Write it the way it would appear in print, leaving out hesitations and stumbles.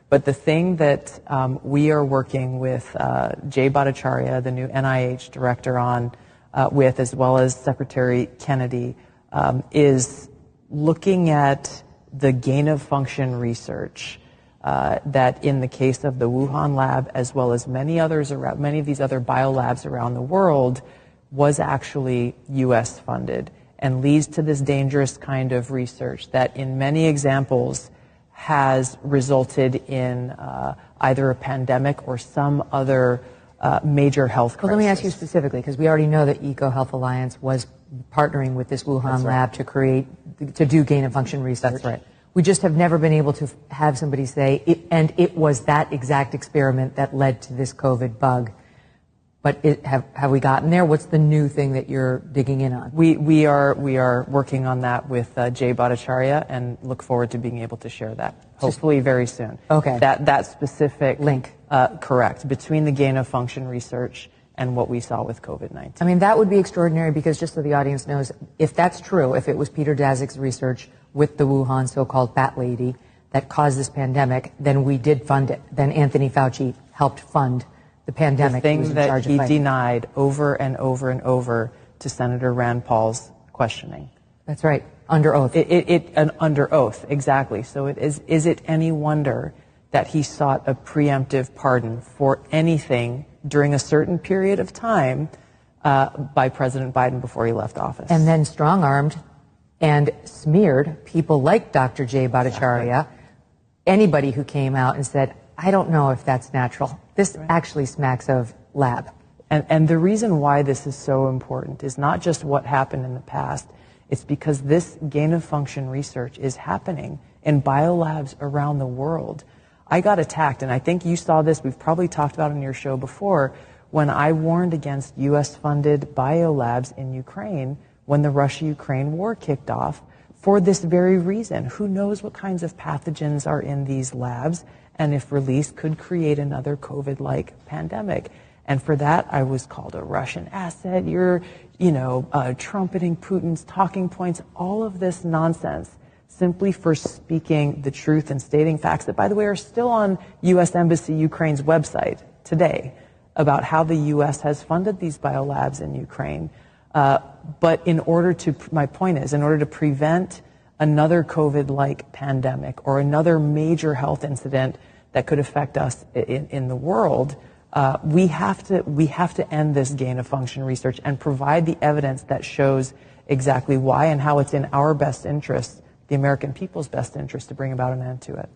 But the thing that we are working with Jay Bhattacharya, the new NIH director, on with, as well as Secretary Kennedy, is looking at the gain-of-function research that, in the case of the Wuhan lab, as well as many of these other biolabs around the world, was actually U.S. funded and leads to this dangerous kind of research that, in many examples, has resulted in either a pandemic or some other major health crisis. Well, let me ask you specifically, because we already know that EcoHealth Alliance was partnering with this Wuhan lab to do gain-of-function research. That's right. We just have never been able to have somebody say, it was that exact experiment that led to this COVID bug. But have we gotten there? What's the new thing that you're digging in on? We are working on that with Jay Bhattacharya, and look forward to being able to share that, hopefully very soon. Okay. That specific link. Correct, between the gain-of-function research and what we saw with COVID-19. I mean, that would be extraordinary, because just so the audience knows, if that's true, if it was Peter Daszak's research with the Wuhan so-called bat lady that caused this pandemic, then we did fund it. Then Anthony Fauci helped fund the pandemic. The thing that he denied over and over and over to Senator Rand Paul's questioning. That's right, under oath. Under oath, exactly. So is it any wonder that he sought a preemptive pardon for anything during a certain period of time by President Biden before he left office? And then strong-armed and smeared people like Dr. Jay Bhattacharya, anybody who came out and said, I don't know if that's natural. This actually smacks of lab. And the reason why this is so important is not just what happened in the past. It's because this gain-of-function research is happening in biolabs around the world. I got attacked, and I think you saw this. We've probably talked about it on your show before, when I warned against U.S.-funded biolabs in Ukraine when the Russia-Ukraine war kicked off for this very reason. Who knows what kinds of pathogens are in these labs, and if released, could create another COVID-like pandemic. And for that, I was called a Russian asset. You're, trumpeting Putin's talking points, all of this nonsense, simply for speaking the truth and stating facts that, by the way, are still on U.S. Embassy Ukraine's website today about how the U.S. has funded these biolabs in Ukraine. But my point is, in order to prevent another COVID-like pandemic or another major health incident that could affect us in the world, we have to end this gain-of-function research and provide the evidence that shows exactly why and how it's in our best interest, the American people's best interest, to bring about an end to it.